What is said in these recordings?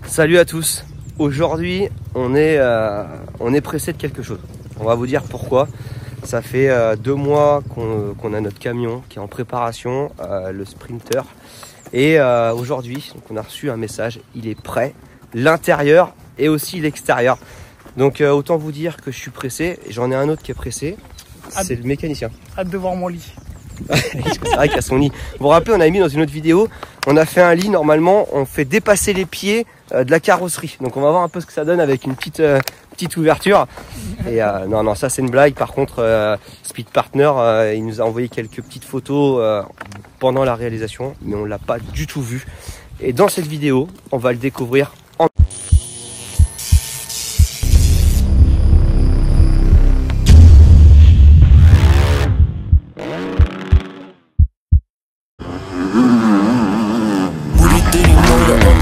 Salut à tous. Aujourd'hui, on est pressé de quelque chose. On va vous dire pourquoi. Ça fait 2 mois qu'on a notre camion qui est en préparation, le Sprinter. Et aujourd'hui, on a reçu un message. Il est prêt, l'intérieur et aussi l'extérieur. Donc autant vous dire que je suis pressé. J'en ai un autre qui est pressé. C'est le mécanicien. Hâte de voir mon lit. C'est vrai qu'il y a son lit. Vous vous rappelez, on a mis dans une autre vidéo, on a fait un lit, normalement, on fait dépasser les pieds de la carrosserie. Donc on va voir un peu ce que ça donne avec une petite ouverture. Et non, ça c'est une blague. Par contre, Speed Partner, il nous a envoyé quelques petites photos pendant la réalisation, mais on l'a pas du tout vu. Et dans cette vidéo, on va le découvrir en...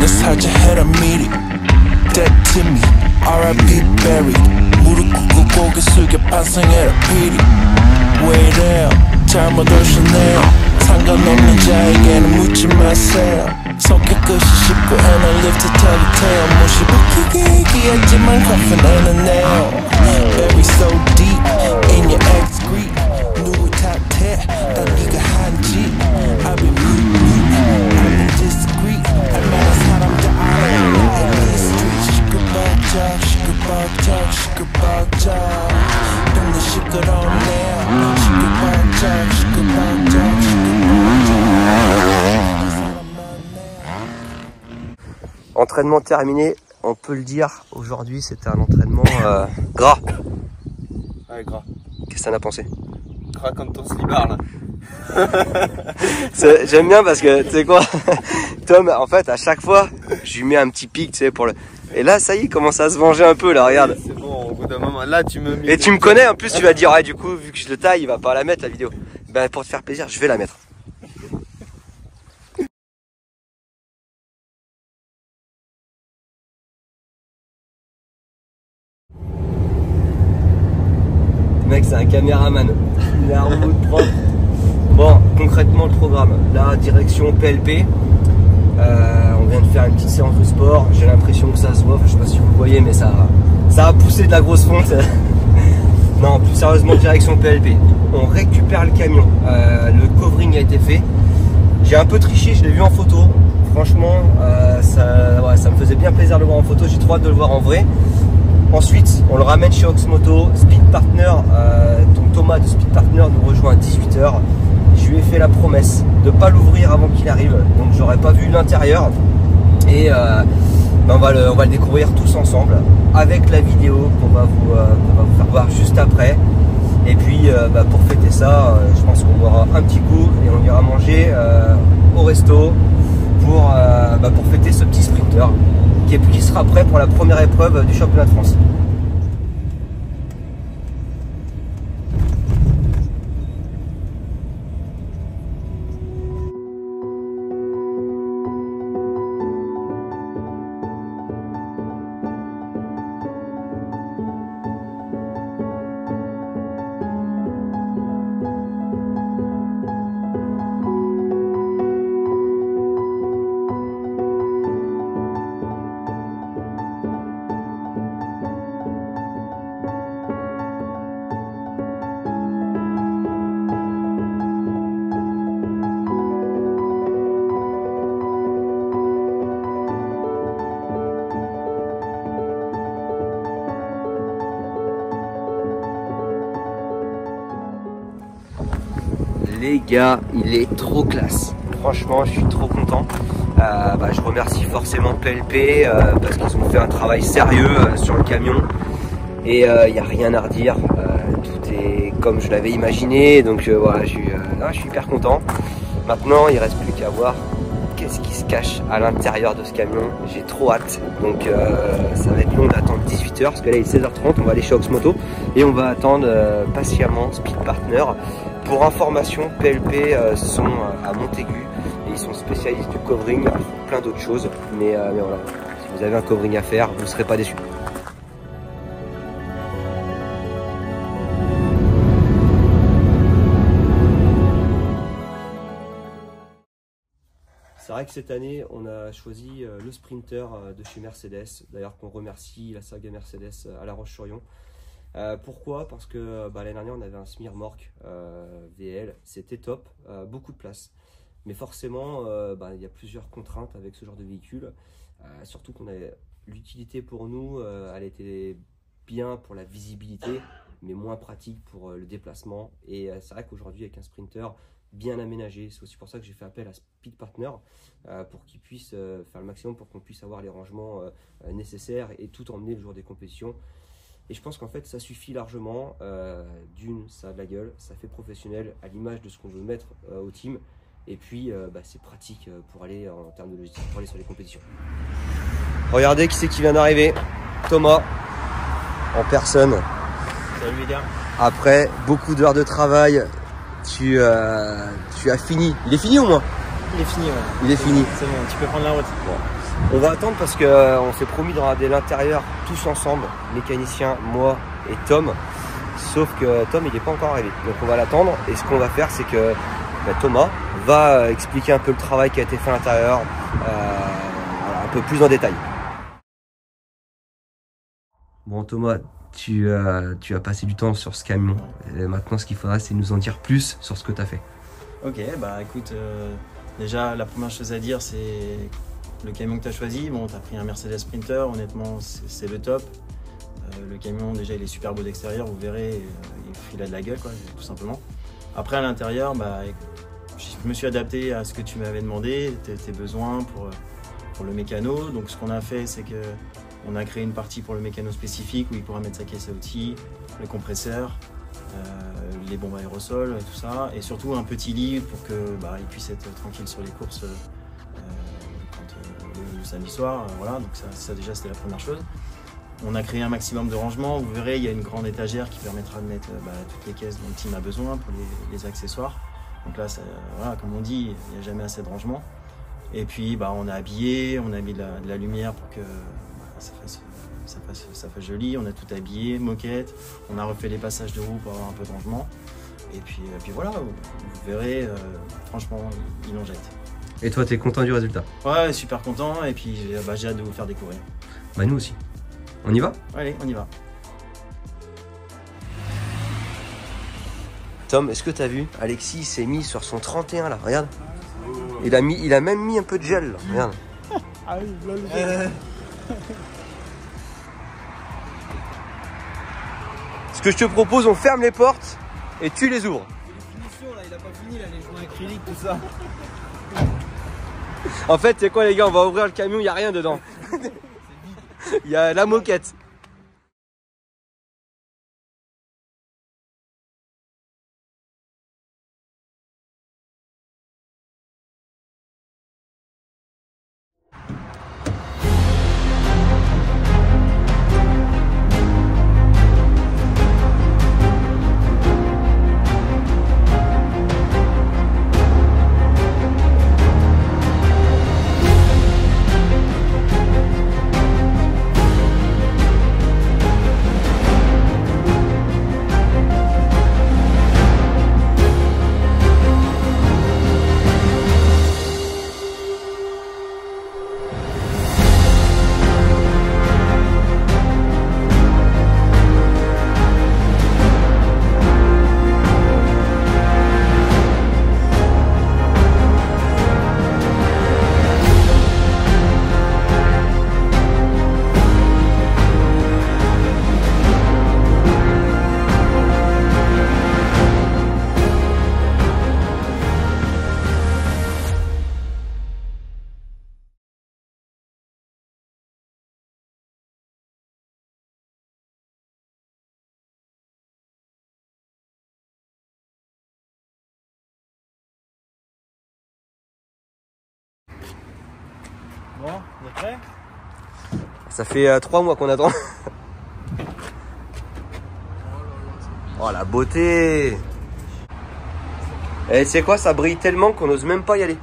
사자해라 미리 Dead to me R.I.P. buried 무릎 꿇고 고개 숙여 반성해라 피리 Way down 잘못 오셨네요 상관없는 자에게는 묻지 마세요 성격 끝이 쉽고 and I live to tell the tale 무시 박히게 얘기하지만 coffin ain't a nail Bury so deep in your excrete 누구 탓해 난 네가 한지 I've been mute I've been discreet 얼마나 사람들 알아 in these streets 시끌벅적 시끌벅적 시끌벅적 동네 시끄럽네요 시끌벅적 시끌벅적 시끌벅적 Entraînement terminé, on peut le dire. Aujourd'hui, c'était un entraînement gras. Ouais, gras. Qu'est-ce que t'en as pensé? Gras comme ton slibard là. J'aime bien parce que, tu sais quoi, Tom, en fait, à chaque fois, je lui mets un petit pic, tu sais, pour le... Et là, ça y est, il commence à se venger un peu, là, regarde. C'est bon, au bout d'un moment, là tu me mets... Et tu me connais, en plus, tu vas dire, ouais, du coup, vu que je le taille, il va pas la mettre, la vidéo. Ben, pour te faire plaisir, je vais la mettre. Le mec, c'est un caméraman. Il a un route propre. Bon, concrètement, le programme. La direction PLP. On vient de faire une petite séance de sport. J'ai l'impression que ça se voit. Enfin, je sais pas si vous le voyez, mais ça a poussé de la grosse fonte. Non, plus sérieusement, direction PLP. On récupère le camion. Le covering a été fait. J'ai un peu triché, je l'ai vu en photo. Franchement, ça me faisait bien plaisir de le voir en photo. J'ai trop hâte de le voir en vrai. Ensuite, on le ramène chez Oxmoto. Speed Partner, donc Thomas de Speed Partner nous rejoint à 18 h. Je lui ai fait la promesse de ne pas l'ouvrir avant qu'il arrive, donc j'aurais pas vu l'intérieur. Et on va le découvrir tous ensemble avec la vidéo qu'on va vous faire voir juste après. Et puis pour fêter ça, je pense qu'on boira un petit coup et on ira manger au resto pour fêter ce petit sprinter qui sera prêt pour la première épreuve du championnat de France. Les gars, il est trop classe. Franchement, je suis trop content. Je remercie forcément PLP parce qu'ils ont fait un travail sérieux sur le camion. Et il n'y a rien à redire. Tout est comme je l'avais imaginé. Donc voilà, je suis hyper content. Maintenant, il ne reste plus qu'à voir qu'est-ce qui se cache à l'intérieur de ce camion. J'ai trop hâte. Donc ça va être long d'attendre 18 h parce que là il est 16 h 30. On va aller chez Oxmoto et on va attendre patiemment Speed Partner. Pour information, PLP sont à Montaigu et ils sont spécialistes du covering, ils font plein d'autres choses. Mais voilà, si vous avez un covering à faire, vous ne serez pas déçus. vrai que cette année, on a choisi le sprinter de chez Mercedes. D'ailleurs, qu'on remercie la saga Mercedes à La Roche-sur-Yon. Pourquoi? Parce que l'année dernière, on avait un Smirmork VL. C'était top, beaucoup de place. Mais forcément, il y a plusieurs contraintes avec ce genre de véhicule. Surtout qu'on a l'utilité pour nous, elle était bien pour la visibilité, mais moins pratique pour le déplacement. Et c'est vrai qu'aujourd'hui, avec un sprinter bien aménagé, c'est aussi pour ça que j'ai fait appel à Speed Partner pour qu'ils puissent faire le maximum pour qu'on puisse avoir les rangements nécessaires et tout emmener le jour des compétitions. Et je pense qu'en fait, ça suffit largement. D'une, ça a de la gueule, ça fait professionnel à l'image de ce qu'on veut mettre au team. Et puis, c'est pratique pour aller en termes de logistique, pour aller sur les compétitions. Regardez qui c'est qui vient d'arriver. Thomas, en personne. Salut les gars. Après beaucoup d'heures de travail, tu as fini. Il est fini au moins? Il est fini, ouais. Il est fini. C'est bon, tu peux prendre la route. Bon. On va attendre parce qu'on s'est promis de regarder l'intérieur tous ensemble, mécanicien, moi et Tom. Sauf que Tom, il n'est pas encore arrivé. Donc on va l'attendre. Et ce qu'on va faire, c'est que Thomas va expliquer un peu le travail qui a été fait à l'intérieur, un peu plus en détail. Bon Thomas, tu as passé du temps sur ce camion. Et maintenant, ce qu'il faudra, c'est nous en dire plus sur ce que tu as fait. Ok, écoute, déjà la première chose à dire, c'est le camion que tu as choisi. Bon, tu as pris un Mercedes Sprinter, honnêtement, c'est le top. Le camion, déjà, il est super beau d'extérieur, vous verrez, il a de la gueule, quoi, tout simplement. Après, à l'intérieur, je me suis adapté à ce que tu m'avais demandé, tes besoins pour le mécano. Donc, ce qu'on a fait, c'est que on a créé une partie pour le mécano spécifique où il pourra mettre sa caisse à outils, le compresseur, les bombes aérosols, tout ça, et surtout un petit lit pour qu'il puisse être tranquille sur les courses le samedi soir. Voilà, donc ça déjà c'était la première chose. On a créé un maximum de rangement. Vous verrez, il y a une grande étagère qui permettra de mettre toutes les caisses dont le team a besoin pour les accessoires. Donc là, voilà, comme on dit, il n'y a jamais assez de rangement. Et puis on a habillé, on a mis de la lumière pour que ça fasse joli. On a tout habillé, moquette, on a refait les passages de roue pour avoir un peu de rangement. Et puis voilà, vous verrez, franchement, il en jette. Et toi, tu es content du résultat? Ouais, super content, et puis j'ai hâte de vous faire découvrir. Nous aussi. On y va? Allez, on y va. Tom, est-ce que tu as vu? Alexis s'est mis sur son 31 là, regarde. Il a même mis un peu de gel là, regarde. Ah oui, là, le gel. Ce que je te propose, on ferme les portes et tu les ouvres. Finition là, il a pas fini là, les joints acryliques, tout ça. En fait, c'est quoi les gars, on va ouvrir le camion, il n'y a rien dedans. Il y a la moquette. Bon, vous êtes prêts? Ça fait 3 mois qu'on attend. Oh la beauté! Et tu sais quoi, ça brille tellement qu'on n'ose même pas y aller.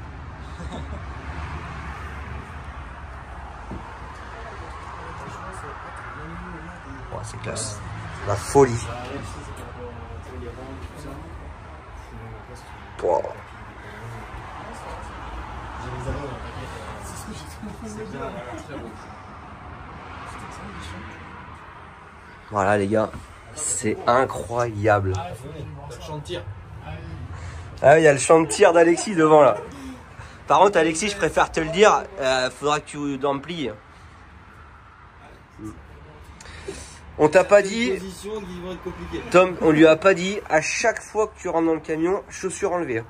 Oh, c'est classe. La folie. Wow. Voilà les gars, c'est incroyable. Ah, il y a le champ de tir d'Alexis devant là. Par contre Alexis, je préfère te le dire, faudra que tu dormes plié. On t'a pas dit, Tom, on lui a pas dit, à chaque fois que tu rentres dans le camion, chaussures enlevées.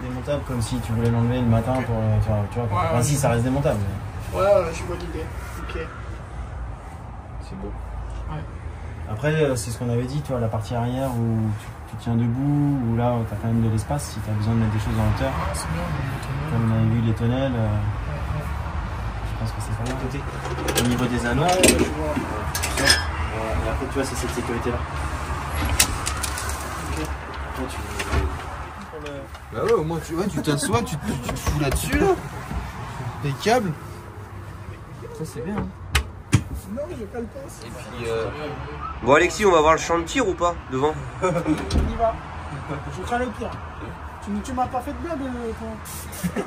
Démontable comme si tu voulais l'enlever le matin pour. Tu vois, enfin, si, ça reste démontable. Mais... Ouais, je vois l'idée. Ok. C'est beau. Ouais. Après, c'est ce qu'on avait dit, toi, la partie arrière où tu tiens debout, où là, tu as quand même de l'espace si tu as besoin de mettre des choses en hauteur. Ah, c'est bien, Comme on avait vu les tonnelles, je pense que c'est pas mal. Côté. Au niveau des anneaux, je vois. et après, tu vois, c'est cette sécurité-là. Ok. Toi, tu... Bah ouais, au moins tu t'assois, tu te fous là-dessus là. Impeccable. Ça c'est bien. Non, je pas le passe. Et puis, bon Alexis, on va voir le champ de tir ou pas devant? On y va. Je crains le pire. Tu m'as pas fait de blague, toi.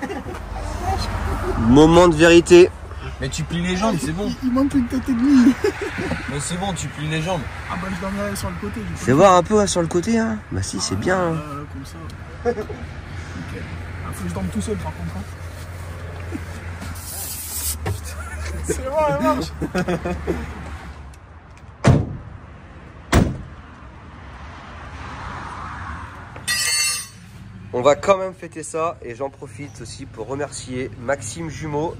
Moment de vérité. Mais tu plies les jambes, c'est bon. Il manque une tête et demie. Mais c'est bon, tu plies les jambes. Ah bah je dormirai sur le côté. Du coup. Fais voir un peu hein, sur le côté. Hein. Bah si, c'est bien. Hein. Comme ça. Ok. Ah, faut que je dorme tout seul par contre. Hein. C'est bon, elle marche. On va quand même fêter ça et j'en profite aussi pour remercier Maxime Jumeau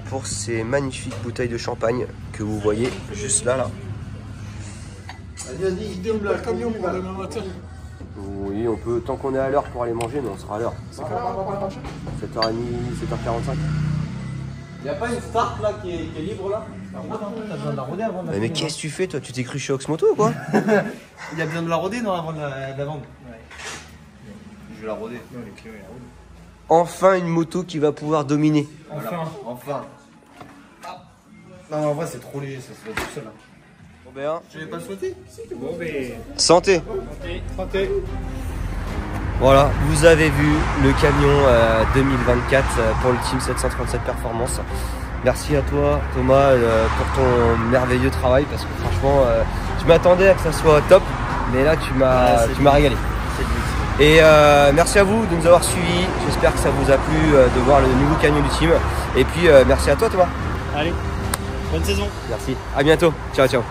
pour ces magnifiques bouteilles de champagne que vous voyez juste là. Vas-y, je déroule le camion pour demain matin. Oui, on peut, tant qu'on est à l'heure pour aller manger, mais on sera à l'heure. C'est quand même pas marché. 7h30, 7h45. Y'a pas une start là qui est libre là? T'as besoin de la roder avant de la Mais qu'est-ce que tu fais toi? Tu t'es cru chez Oxmoto ou quoi? Il y a besoin de la roder non avant de la vendre? Je vais la roder. Enfin une moto qui va pouvoir dominer. Enfin. Non, en vrai, c'est trop léger, ça se fait tout seul. Hein. Bon ben, Tu l'avais pas souhaité? Bon, mais. santé. Santé. Voilà, vous avez vu le camion 2024 pour le Team 737 Performance. Merci à toi Thomas pour ton merveilleux travail parce que franchement je m'attendais à que ça soit top mais là tu m'as régalé. Et merci à vous de nous avoir suivis, j'espère que ça vous a plu de voir le nouveau camion du team. Et puis merci à toi Thomas. Allez, bonne saison. Merci, à bientôt, ciao ciao.